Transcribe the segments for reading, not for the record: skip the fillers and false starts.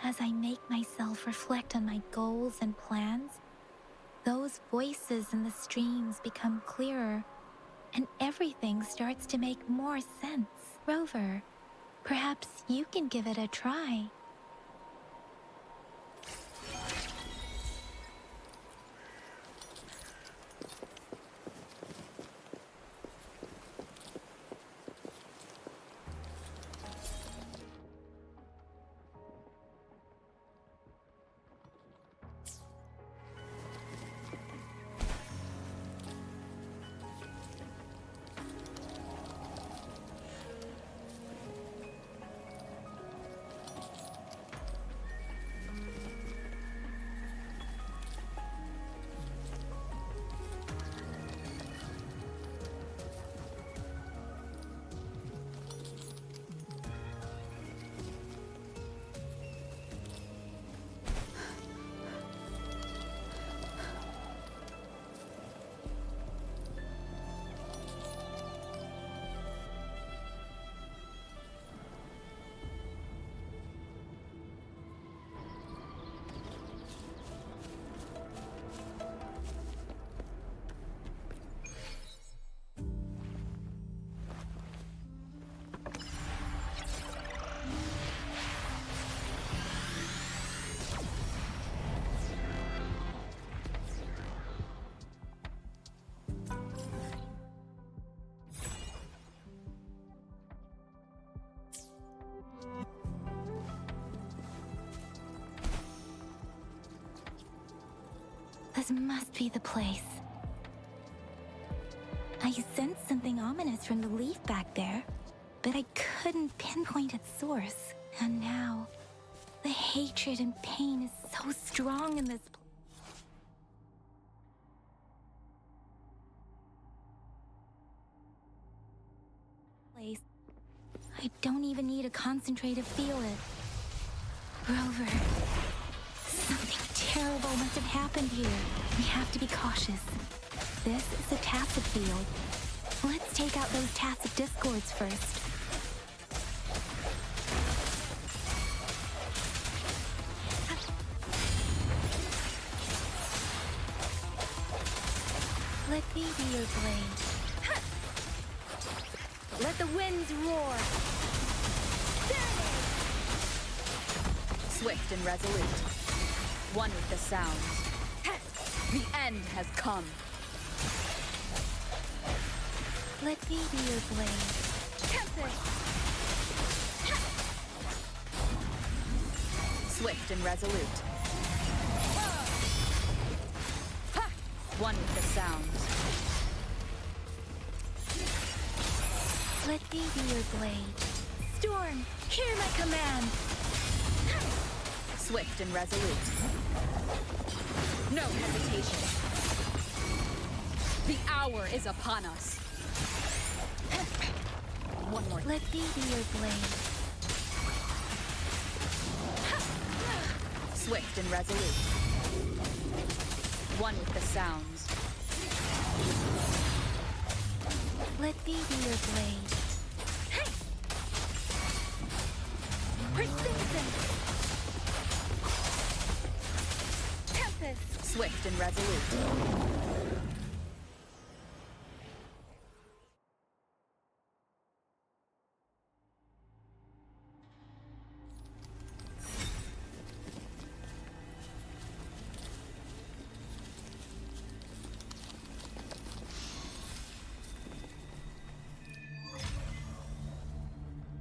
As I make myself reflect on my goals and plans, those voices in the streams become clearer, and everything starts to make more sense. Rover, perhaps you can give it a try. This must be the place. I sensed something ominous from the leaf back there, but I couldn't pinpoint its source. And now, the hatred and pain is so strong in this place. I don't even need to concentrate to feel it. Rover, something terrible must have happened here. We have to be cautious. This is a tacit field. Let's take out those tacit discords first. Let me be your blade. Let the winds roar. Swift and resolute. One with the sounds. The end has come. Let me be your blade. Swift and resolute. One with the sounds. Let me be your blade. Storm, hear my command. Swift and resolute. No hesitation. The hour is upon us. One more. Let me be your blade. Swift and resolute. One with the sounds. Let me be your blade. Persistent. Tempest. Swift and resolute.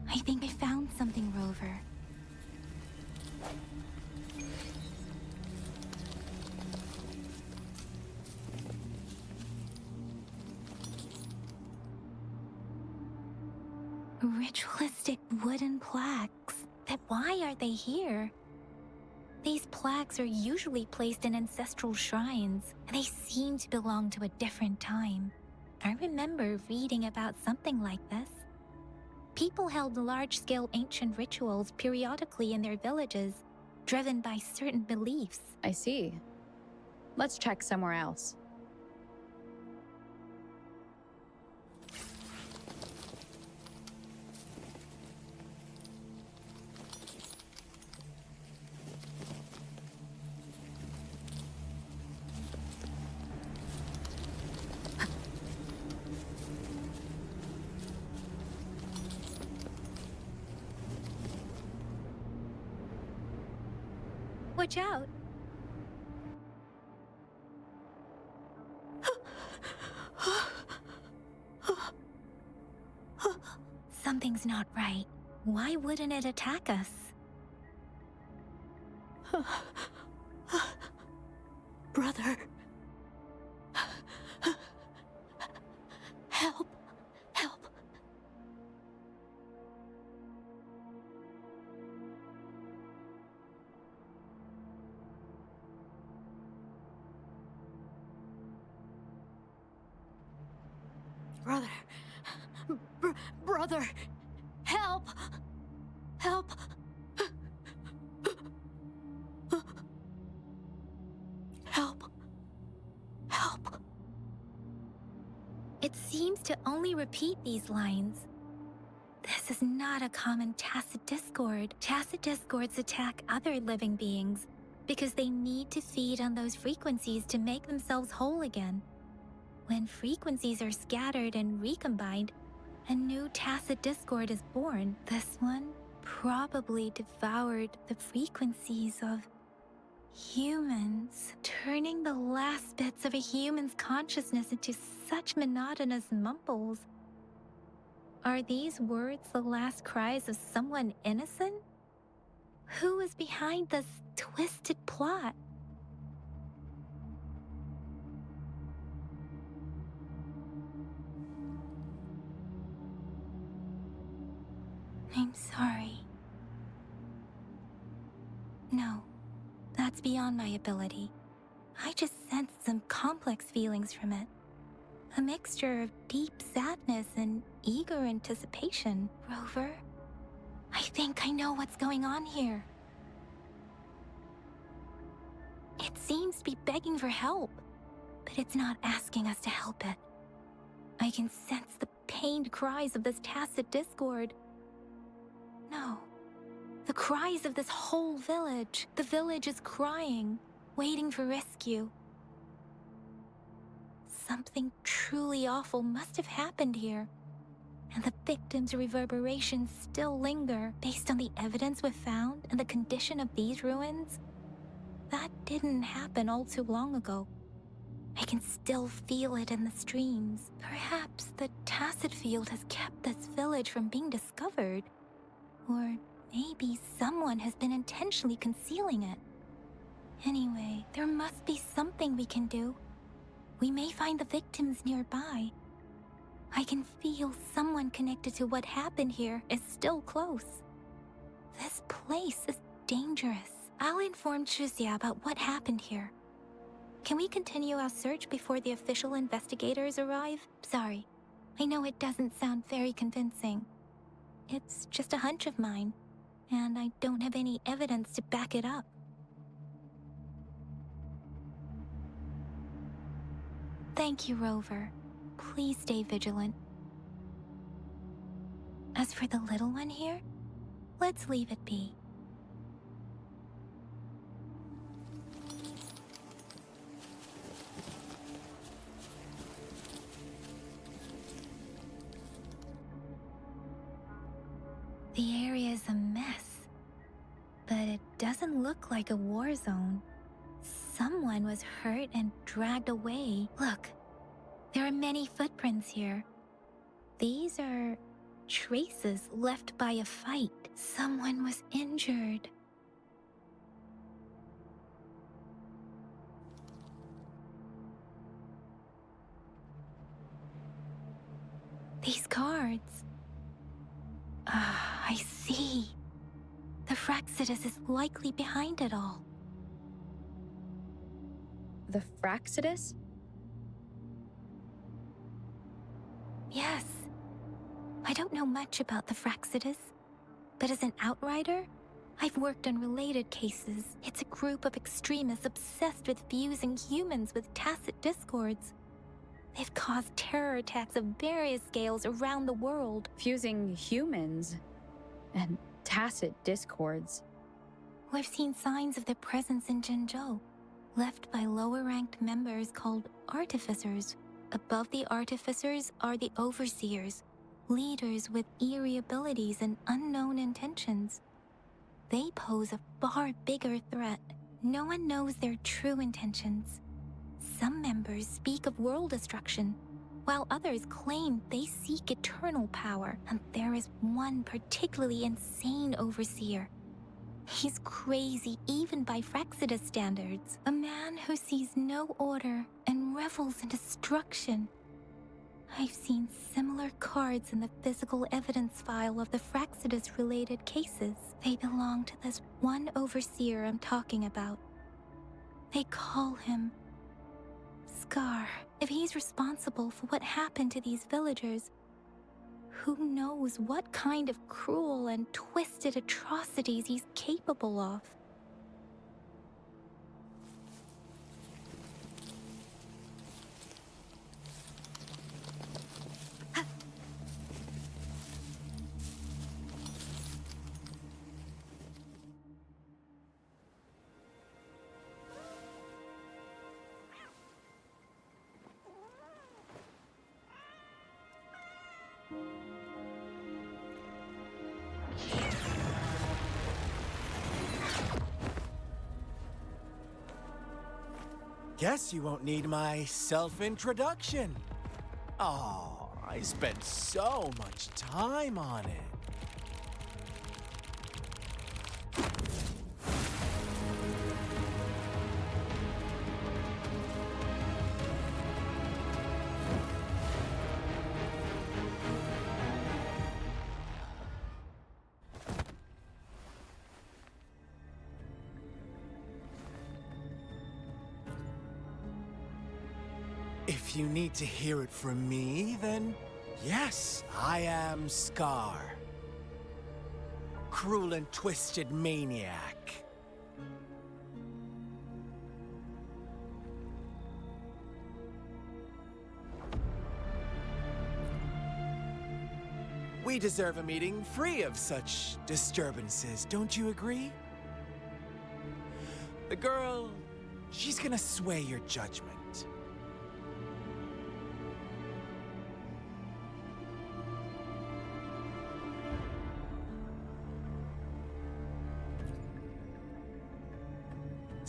I think I found something, Rover. Ritualistic wooden plaques. But why are they here? These plaques are usually placed in ancestral shrines, and they seem to belong to a different time. I remember reading about something like this. People held large-scale ancient rituals periodically in their villages, driven by certain beliefs. I see. Let's check somewhere else. Watch out! Something's not right. Why wouldn't it attack us? Brother. Help. Help. Brother. Brother. Help. Help. Help. Help. It seems to only repeat these lines. This is not a common tacit discord. Tacit discords attack other living beings because they need to feed on those frequencies to make themselves whole again. When frequencies are scattered and recombined, a new tacit discord is born. This one probably devoured the frequencies of humans, turning the last bits of a human's consciousness into such monotonous mumbles. Are these words the last cries of someone innocent? Who is behind this twisted plot? I'm sorry. No, that's beyond my ability. I just sensed some complex feelings from it. A mixture of deep sadness and eager anticipation. Rover, I think I know what's going on here. It seems to be begging for help, but it's not asking us to help it. I can sense the pained cries of this tacit discord. No, the cries of this whole village. The village is crying, waiting for rescue. Something truly awful must have happened here, and the victims' reverberations still linger. Based on the evidence we've found and the condition of these ruins, that didn't happen all too long ago. I can still feel it in the streams. Perhaps the tacit field has kept this village from being discovered. Or maybe someone has been intentionally concealing it. Anyway, there must be something we can do. We may find the victims nearby. I can feel someone connected to what happened here is still close. This place is dangerous. I'll inform Chuzia about what happened here. Can we continue our search before the official investigators arrive? Sorry, I know it doesn't sound very convincing. It's just a hunch of mine, and I don't have any evidence to back it up. Thank you, Rover. Please stay vigilant. As for the little one here, let's leave it be. The area is a mess, but it doesn't look like a war zone. Someone was hurt and dragged away. Look, there are many footprints here. These are traces left by a fight. Someone was injured. These cards. I see. The Fraxidus is likely behind it all. The Fraxidus? Yes. I don't know much about the Fraxidus, but as an outrider, I've worked on related cases. It's a group of extremists obsessed with fusing humans with tacit discords. They've caused terror attacks of various scales around the world. Fusing humans and tacit discords. We've seen signs of their presence in Jinzhou, left by lower-ranked members called artificers. Above the artificers are the overseers, leaders with eerie abilities and unknown intentions. They pose a far bigger threat. no one knows their true intentions. Some members speak of world destruction, while others claim they seek eternal power, and there is one particularly insane overseer. He's crazy even by Frexidus standards, a man who sees no order and revels in destruction. I've seen similar cards in the physical evidence file of the Frexidus-related cases. They belong to this one overseer I'm talking about. They call him Scar. If he's responsible for what happened to these villagers, who knows what kind of cruel and twisted atrocities he's capable of? Guess you won't need my self-introduction. Oh, I spent so much time on it. If you need to hear it from me, then yes, I am Scar. Cruel and twisted maniac. We deserve a meeting free of such disturbances, don't you agree? The girl, she's gonna sway your judgment.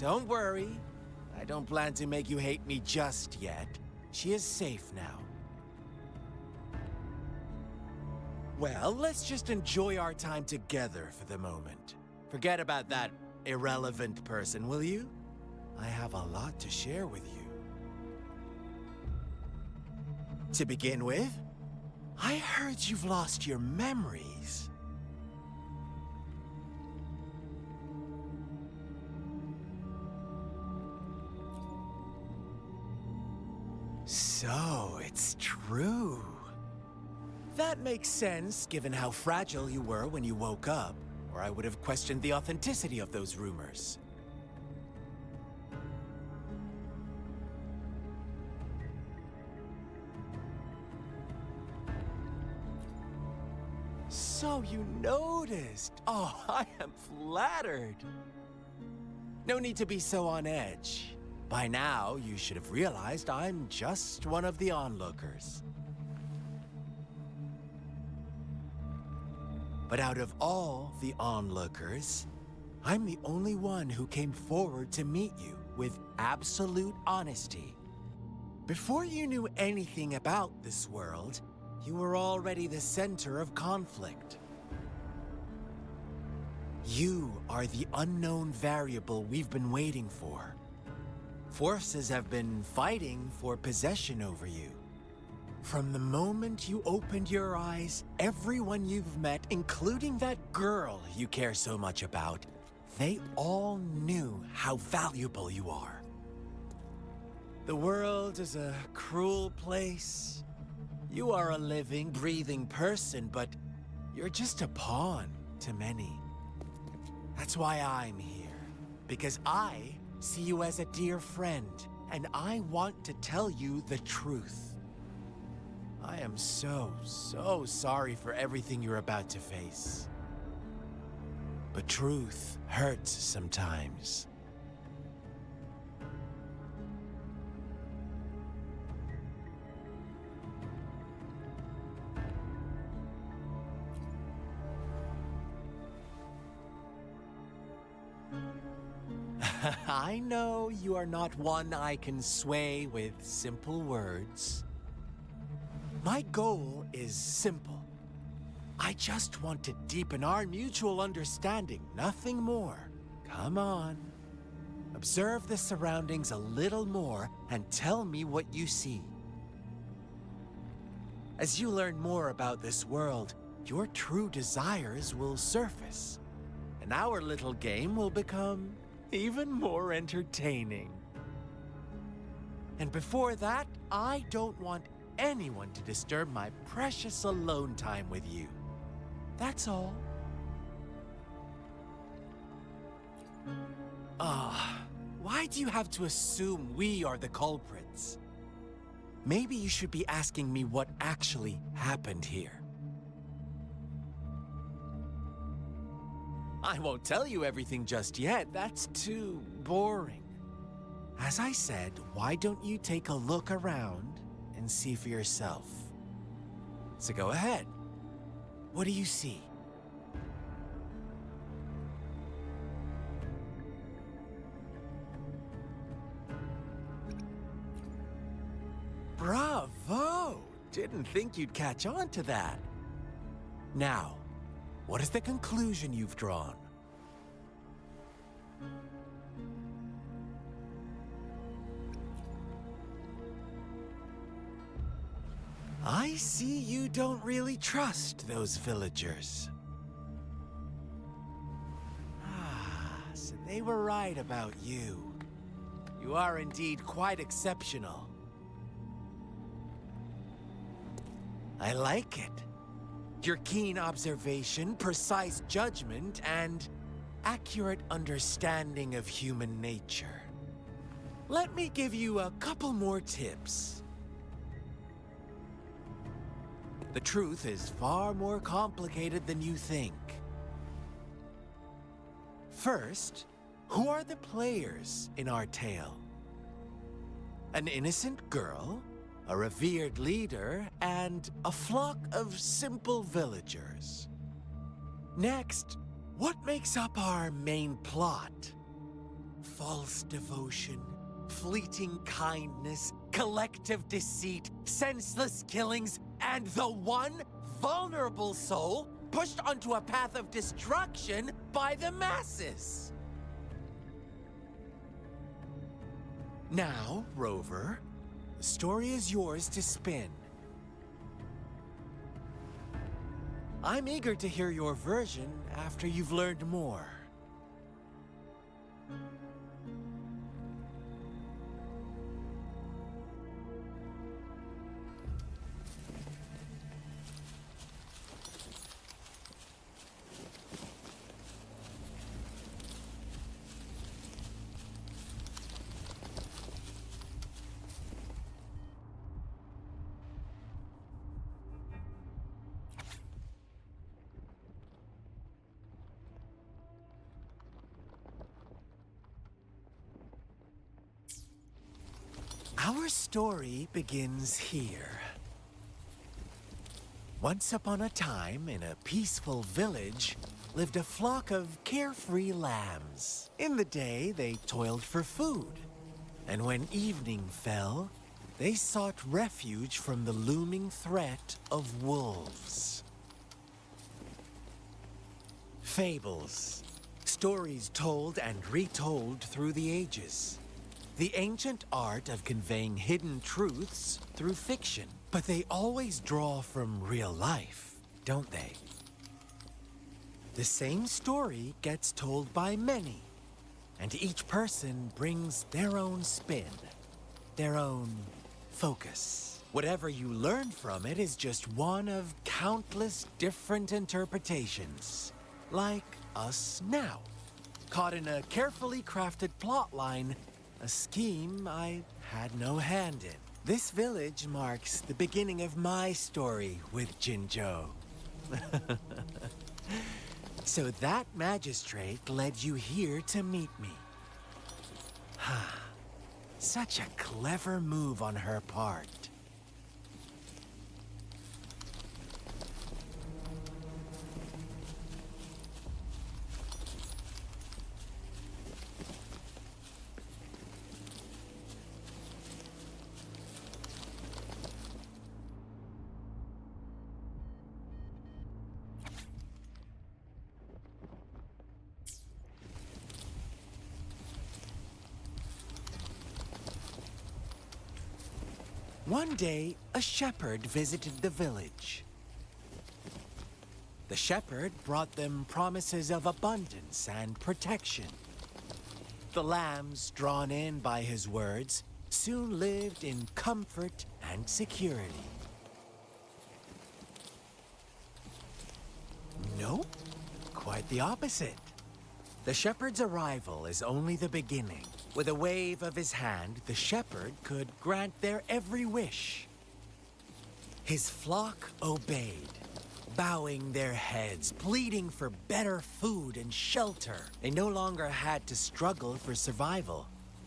Don't worry. I don't plan to make you hate me just yet. She is safe now. Well, let's just enjoy our time together for the moment. Forget about that irrelevant person, will you? I have a lot to share with you. To begin with, I heard you've lost your memories. So, it's true. That makes sense, given how fragile you were when you woke up, or I would have questioned the authenticity of those rumors. So you noticed. Oh, I am flattered. No need to be so on edge. By now, you should have realized I'm just one of the onlookers. But out of all the onlookers, I'm the only one who came forward to meet you with absolute honesty. Before you knew anything about this world, you were already the center of conflict. You are the unknown variable we've been waiting for. Forces have been fighting for possession over you. From the moment you opened your eyes, everyone you've met, including that girl you care so much about, they all knew how valuable you are. The world is a cruel place. You are a living, breathing person, but you're just a pawn to many. That's why I'm here, because I see you as a dear friend, and I want to tell you the truth. I am so sorry for everything you're about to face. But truth hurts sometimes. I know you are not one I can sway with simple words. My goal is simple. I just want to deepen our mutual understanding, nothing more. Come on. Observe the surroundings a little more and tell me what you see. As you learn more about this world, your true desires will surface, and our little game will become even more entertaining. And before that, I don't want anyone to disturb my precious alone time with you. That's all. Why do you have to assume we are the culprits? Maybe you should be asking me what actually happened here. I won't tell you everything just yet. That's too boring. As I said, why don't you take a look around and see for yourself? So go ahead. What do you see? Bravo! Didn't think you'd catch on to that. Now, what is the conclusion you've drawn? I see you don't really trust those villagers. So they were right about you. You are indeed quite exceptional. I like it. Your keen observation, precise judgment, and accurate understanding of human nature. Let me give you a couple more tips. The truth is far more complicated than you think. First, who are the players in our tale? An innocent girl, a revered leader, and a flock of simple villagers. Next, what makes up our main plot? False devotion, fleeting kindness, collective deceit, senseless killings, and the one vulnerable soul pushed onto a path of destruction by the masses. Now, Rover, the story is yours to spin. I'm eager to hear your version after you've learned more. Our story begins here. Once upon a time, in a peaceful village, lived a flock of carefree lambs. In the day, they toiled for food. And when evening fell, they sought refuge from the looming threat of wolves. Fables. Stories told and retold through the ages. The ancient art of conveying hidden truths through fiction. But they always draw from real life, don't they? The same story gets told by many, and each person brings their own spin, their own focus. Whatever you learn from it is just one of countless different interpretations, like us now, caught in a carefully crafted plotline, a scheme I had no hand in. This village marks the beginning of my story with Jinzhou. So that magistrate led you here to meet me. Such a clever move on her part. One day, a shepherd visited the village. The shepherd brought them promises of abundance and protection. The lambs, drawn in by his words, soon lived in comfort and security. Nope, quite the opposite. The shepherd's arrival is only the beginning. With a wave of his hand, the shepherd could grant their every wish. His flock obeyed, bowing their heads, pleading for better food and shelter. They no longer had to struggle for survival,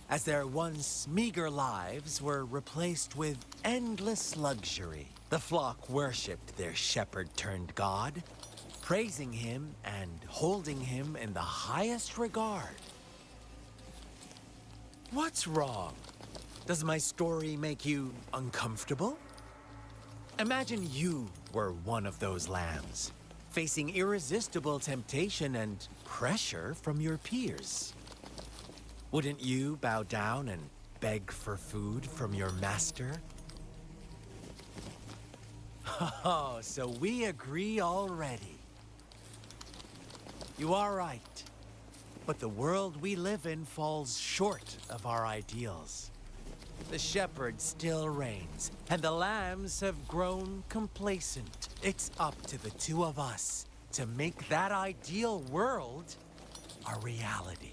as their once meager lives were replaced with endless luxury. The flock worshipped their shepherd-turned-god, praising him and holding him in the highest regard. What's wrong? Does my story make you uncomfortable? Imagine you were one of those lambs, facing irresistible temptation and pressure from your peers. Wouldn't you bow down and beg for food from your master? Oh, so we agree already. You are right. But the world we live in falls short of our ideals. The shepherd still reigns, and the lambs have grown complacent. It's up to the two of us to make that ideal world a reality.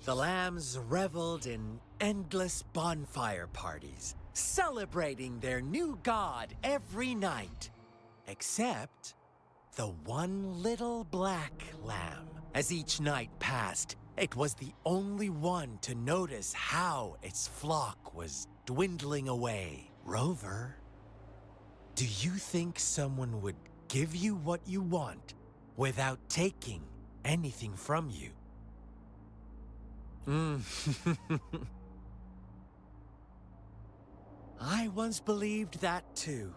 The lambs reveled in endless bonfire parties, celebrating their new god every night. Except the one little black lamb. As each night passed, it was the only one to notice how its flock was dwindling away. Rover, do you think someone would give you what you want without taking anything from you? I once believed that too.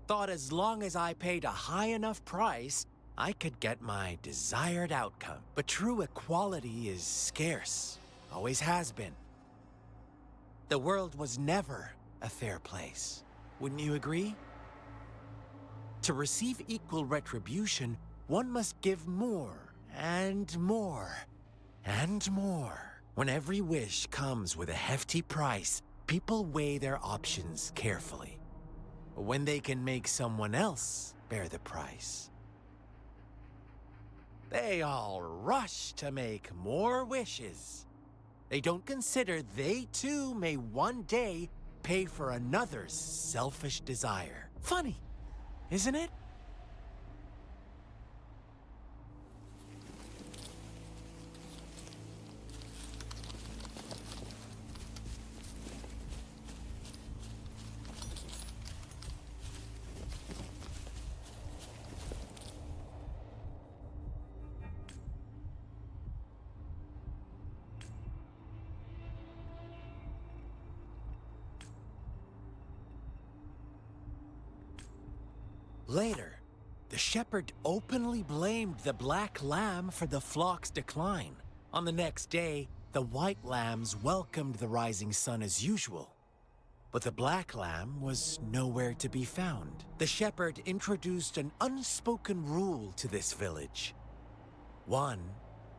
Thought as long as I paid a high enough price, I could get my desired outcome. But true equality is scarce, always has been. The world was never a fair place. Wouldn't you agree? To receive equal retribution, one must give more and more. And more. When every wish comes with a hefty price, people weigh their options carefully. When they can make someone else bear the price, they all rush to make more wishes. They don't consider they too may one day pay for another's selfish desire. Funny, isn't it? Later, the shepherd openly blamed the black lamb for the flock's decline. On the next day, the white lambs welcomed the rising sun as usual. But the black lamb was nowhere to be found. The shepherd introduced an unspoken rule to this village. One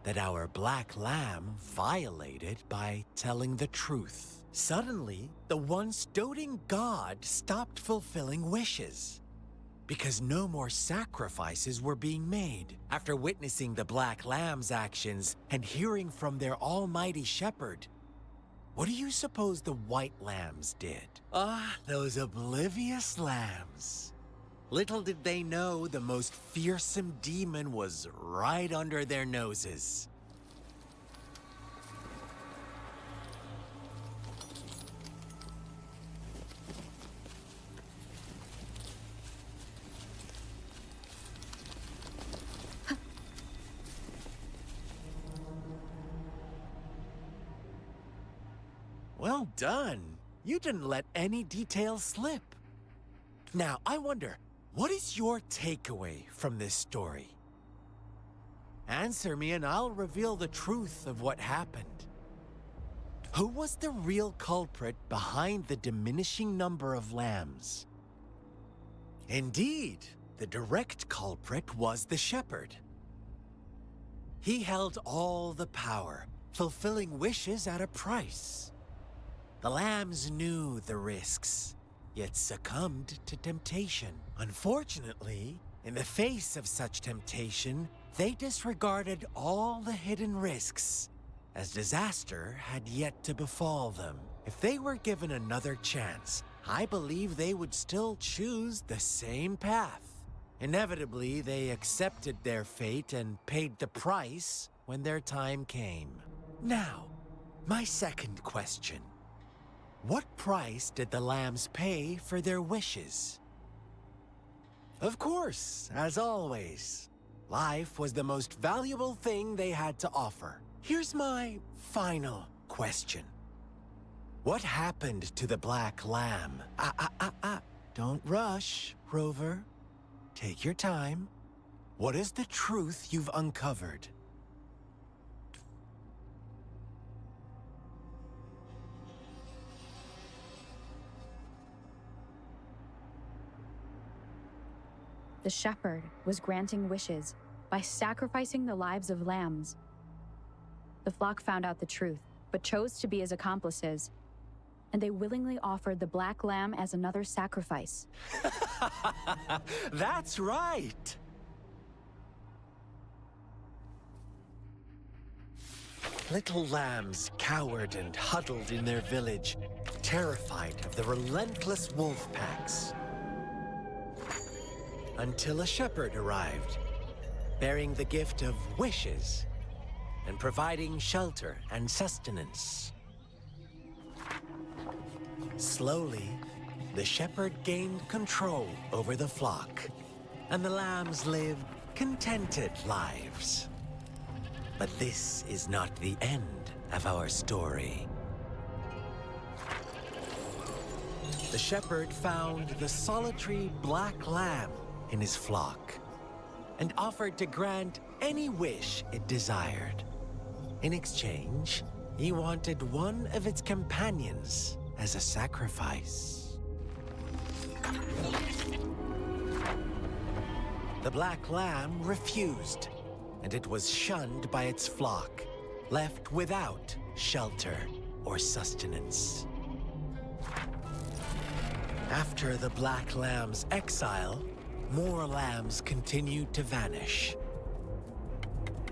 that our black lamb violated by telling the truth. Suddenly, the once doting god stopped fulfilling wishes, because no more sacrifices were being made. After witnessing the black lamb's actions and hearing from their almighty shepherd, what do you suppose the white lambs did? Ah, those oblivious lambs. Little did they know the most fearsome demon was right under their noses. Well done. You didn't let any details slip. Now, I wonder, what is your takeaway from this story? Answer me and I'll reveal the truth of what happened. Who was the real culprit behind the diminishing number of lambs? Indeed, the direct culprit was the shepherd. He held all the power, fulfilling wishes at a price. The lambs knew the risks, yet succumbed to temptation. Unfortunately, in the face of such temptation, they disregarded all the hidden risks, as disaster had yet to befall them. If they were given another chance, I believe they would still choose the same path. Inevitably, they accepted their fate and paid the price when their time came. Now, my second question. What price did the lambs pay for their wishes? Of course, as always, life was the most valuable thing they had to offer. Here's my final question. What happened to the black lamb? Don't rush, Rover. Take your time. What is the truth you've uncovered? The shepherd was granting wishes by sacrificing the lives of lambs. The flock found out the truth, but chose to be his accomplices, and they willingly offered the black lamb as another sacrifice. That's right! Little lambs cowered and huddled in their village, terrified of the relentless wolf packs. Until a shepherd arrived, bearing the gift of wishes and providing shelter and sustenance. Slowly, the shepherd gained control over the flock, and the lambs lived contented lives. But this is not the end of our story. The shepherd found the solitary black lamb in his flock and offered to grant any wish it desired. In exchange, he wanted one of its companions as a sacrifice. The black lamb refused, and it was shunned by its flock, left without shelter or sustenance. After the black lamb's exile, more lambs continued to vanish.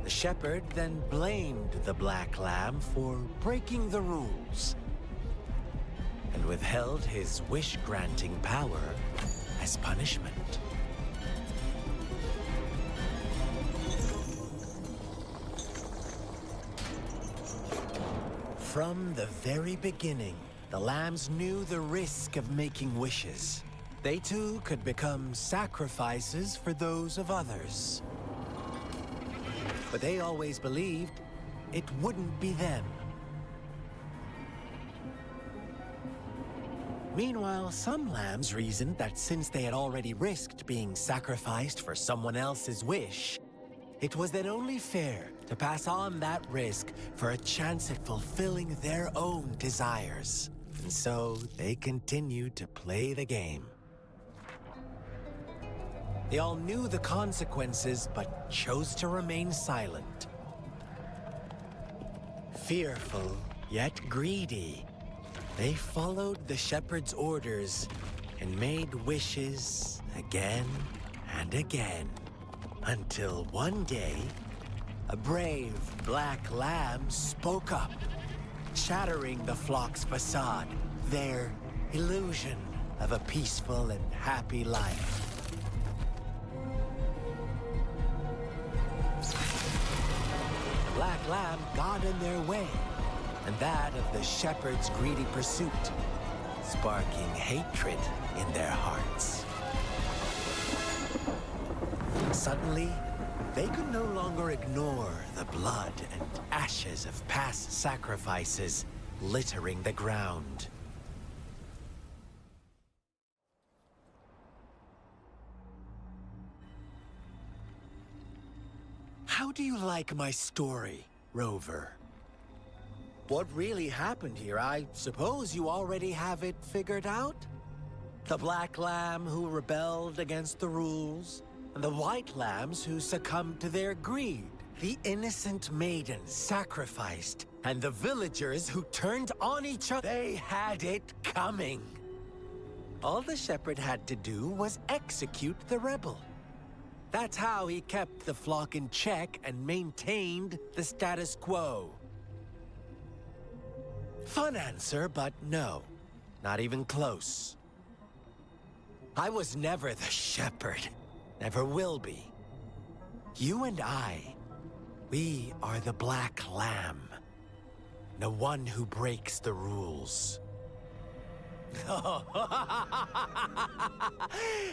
The shepherd then blamed the black lamb for breaking the rules and withheld his wish-granting power as punishment. From the very beginning, the lambs knew the risk of making wishes. They too could become sacrifices for those of others. But they always believed it wouldn't be them. Meanwhile, some lambs reasoned that since they had already risked being sacrificed for someone else's wish, it was then only fair to pass on that risk for a chance at fulfilling their own desires. And so they continued to play the game. They all knew the consequences, but chose to remain silent. Fearful, yet greedy, they followed the shepherd's orders and made wishes again and again, until one day, a brave black lamb spoke up, shattering the flock's facade, their illusion of a peaceful and happy life. The black lamb got in their way, and that of the shepherd's greedy pursuit, sparking hatred in their hearts. Suddenly, they could no longer ignore the blood and ashes of past sacrifices littering the ground. How do you like my story, Rover? What really happened here, I suppose you already have it figured out? The black lamb who rebelled against the rules, and the white lambs who succumbed to their greed. The innocent maidens sacrificed, and the villagers who turned on each other. They had it coming. All the shepherd had to do was execute the rebel. That's how he kept the flock in check and maintained the status quo. Fun answer, but no. Not even close. I was never the shepherd. Never will be. You and I, we are the black lamb. The one who breaks the rules.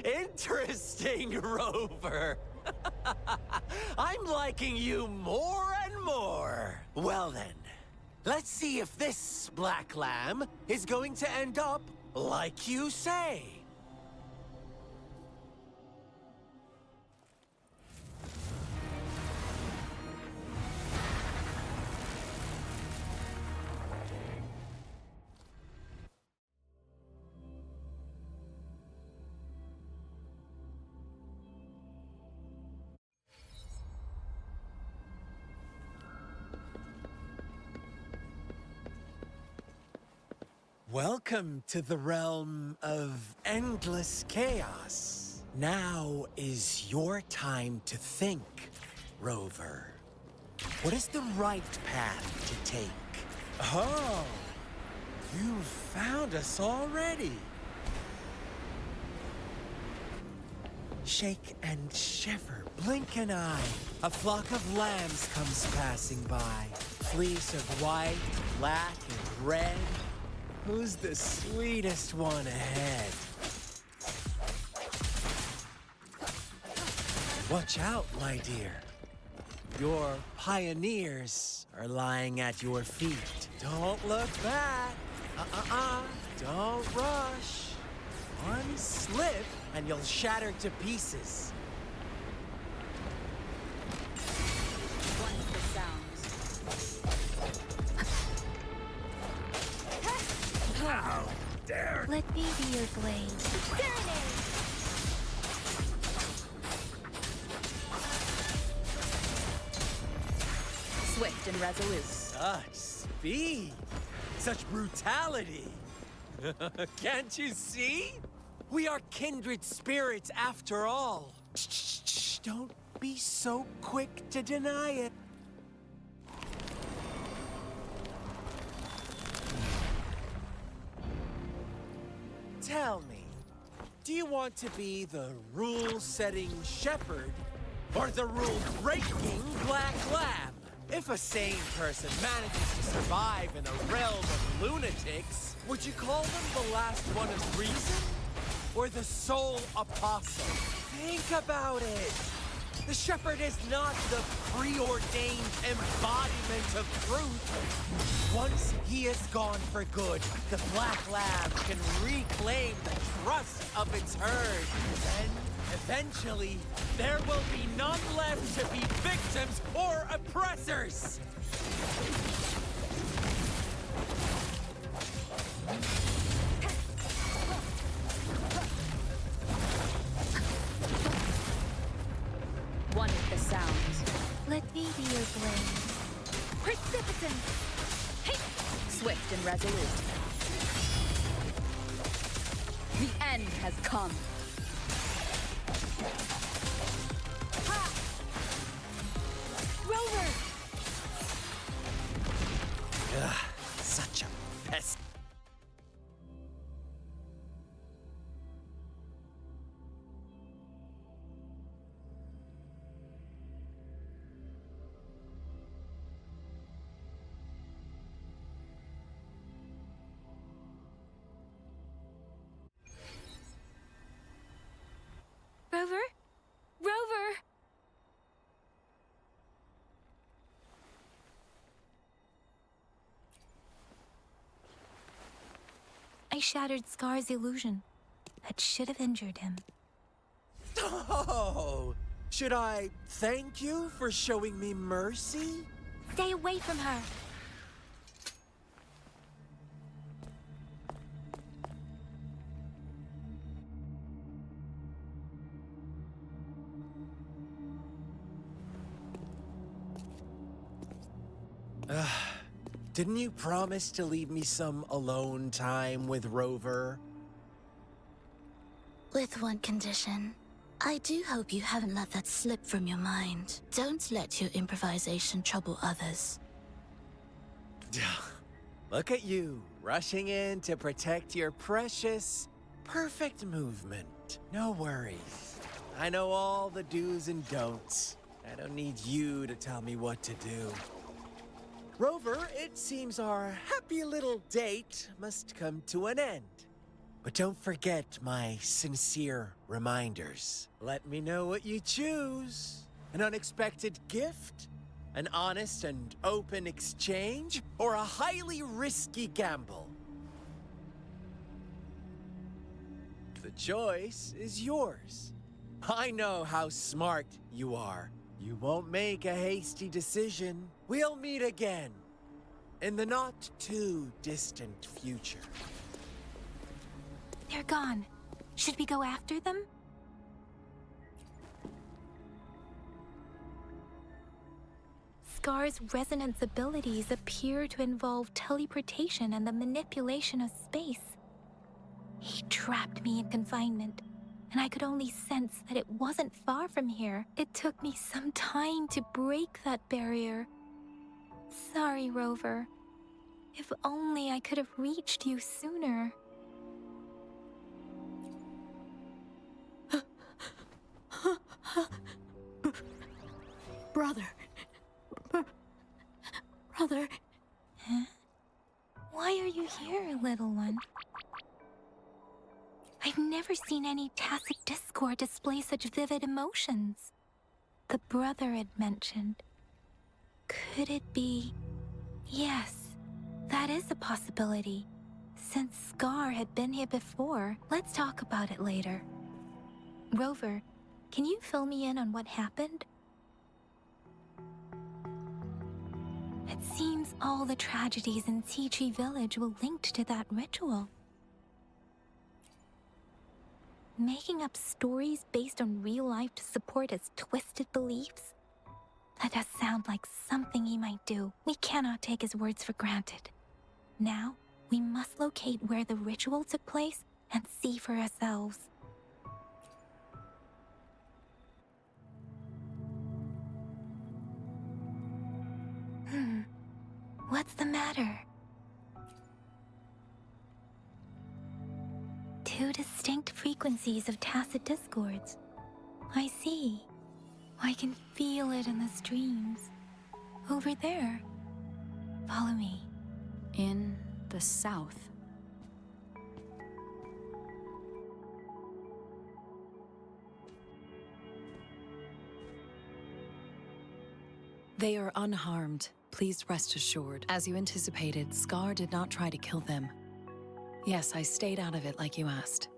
Interesting, Rover. I'm liking you more and more. Well then, let's see if this black lamb is going to end up like you say. Welcome to the realm of endless chaos. Now is your time to think, Rover. What is the right path to take? Oh, you found us already. Shake and shiver, blink an eye. A flock of lambs comes passing by. Fleece of white, black, and red. Who's the sweetest one ahead? Watch out, my dear. Your pioneers are lying at your feet. Don't look back. Don't rush. One slip and you'll shatter to pieces. Wonderful sounds. How dare! Let me be your blade. Serenade! Swift and resolute. Such speed! Such brutality! Can't you see? We are kindred spirits after all. Shh, don't be so quick to deny it. Tell me, do you want to be the rule-setting shepherd or the rule-breaking black lamb? If a sane person manages to survive in a realm of lunatics, would you call them the last one of reason? Or the sole apostle? Think about it. The shepherd is not the preordained embodiment of truth. Once he is gone for good, the black lamb can reclaim the trust of its herd. Then, eventually, there will be none left to be victims or oppressors. One with the sounds. Let me be your blade. Precipitant! Hey! Swift and resolute. The end has come. Ha! Rover! Ugh, such a pest. shattered Scar's illusion. That should have injured him. Oh! Should I thank you for showing me mercy? Stay away from her! Didn't you promise to leave me some alone time with Rover? With one condition. I do hope you haven't let that slip from your mind. Don't let your improvisation trouble others. Look at you, rushing in to protect your precious, perfect movement. No worries. I know all the do's and don'ts. I don't need you to tell me what to do. Rover, it seems our happy little date must come to an end. But don't forget my sincere reminders. Let me know what you choose. An unexpected gift? An honest and open exchange? Or a highly risky gamble? The choice is yours. I know how smart you are. You won't make a hasty decision. We'll meet again in the not-too-distant future. They're gone. Should we go after them? Scar's resonance abilities appear to involve teleportation and the manipulation of space. He trapped me in confinement, and I could only sense that it wasn't far from here. It took me some time to break that barrier. Sorry, Rover. If only I could have reached you sooner. Brother. Brother. Huh? Why are you here, little one? I've never seen any tacit discord display such vivid emotions. The brother had mentioned. Could it be? Yes, that is a possibility. Since Scar had been here before, let's talk about it later. Rover, can you fill me in on what happened? It seems all the tragedies in Tea Tree Village were linked to that ritual. Making up stories based on real life to support his twisted beliefs? That does sound like something he might do. We cannot take his words for granted. Now, we must locate where the ritual took place and see for ourselves. What's the matter? Two distinct frequencies of tacit discords. I see. I can feel it in the streams. Over there. Follow me. In the south. They are unharmed. Please rest assured. As you anticipated, Scar did not try to kill them. Yes, I stayed out of it like you asked.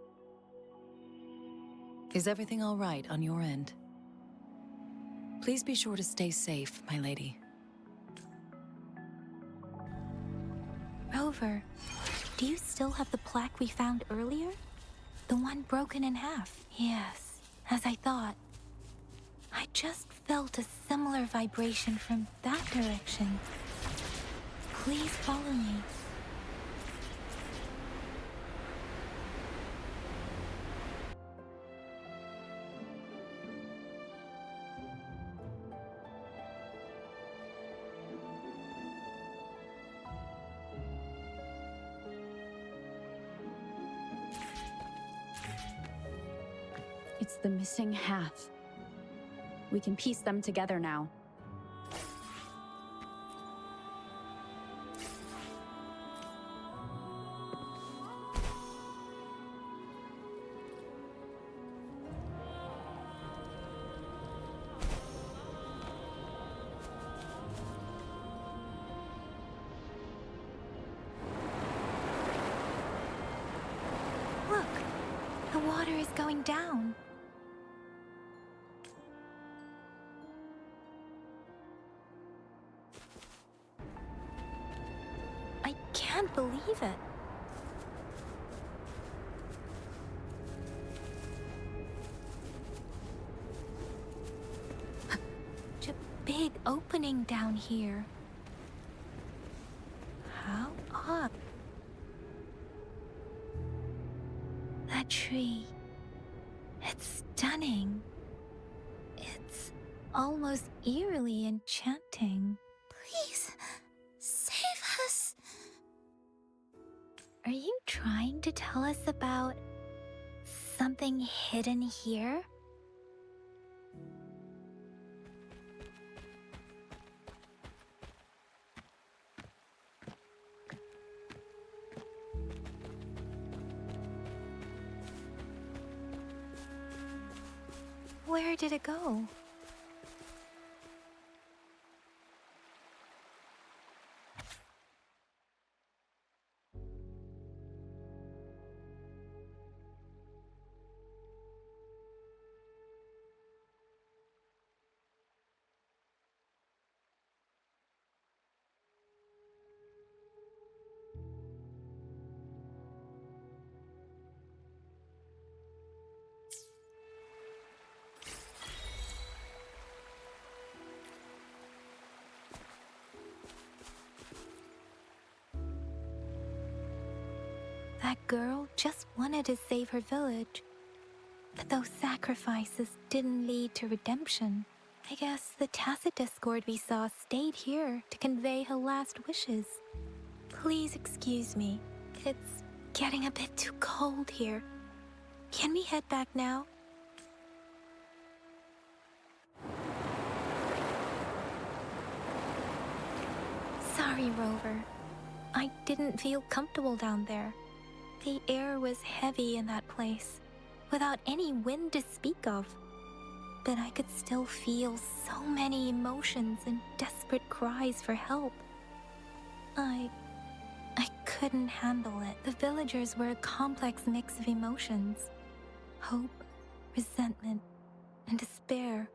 Is everything all right on your end? Please be sure to stay safe, my lady. Rover, do you still have the plaque we found earlier? The one broken in half? Yes, as I thought. I just felt a similar vibration from that direction. Please follow me. It's the missing half. We can piece them together now. water is going down. I can't believe it. Such a big opening down here. How odd. That tree. It's stunning. It's almost eerily enchanting. Please, save us. Are you trying to tell us about something hidden here? Where did it go? That girl just wanted to save her village. But those sacrifices didn't lead to redemption. I guess the tacit discord we saw stayed here to convey her last wishes. Please excuse me. It's getting a bit too cold here. Can we head back now? Sorry, Rover. I didn't feel comfortable down there. The air was heavy in that place, without any wind to speak of. But I could still feel so many emotions and desperate cries for help. I couldn't handle it. The villagers were a complex mix of emotions. Hope, resentment, and despair.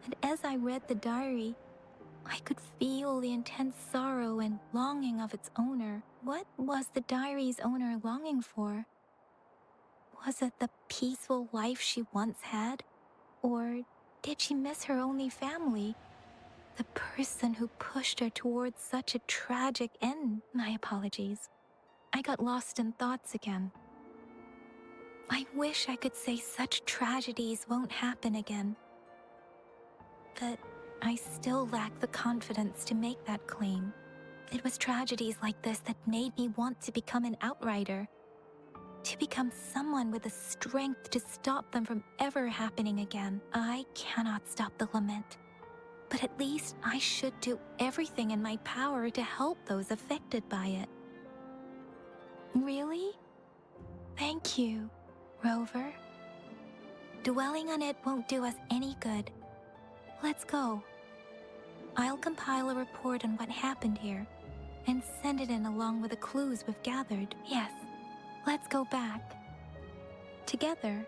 And as I read the diary, I could feel the intense sorrow and longing of its owner. What was the diary's owner longing for? Was it the peaceful life she once had? Or did she miss her only family? The person who pushed her towards such a tragic end? My apologies. I got lost in thoughts again. I wish I could say such tragedies won't happen again. But I still lack the confidence to make that claim. It was tragedies like this that made me want to become an outrider. To become someone with the strength to stop them from ever happening again. I cannot stop the lament. But at least I should do everything in my power to help those affected by it. Really? Thank you, Rover. Dwelling on it won't do us any good. Let's go. I'll compile a report on what happened here and send it in along with the clues we've gathered. Yes, let's go back. Together,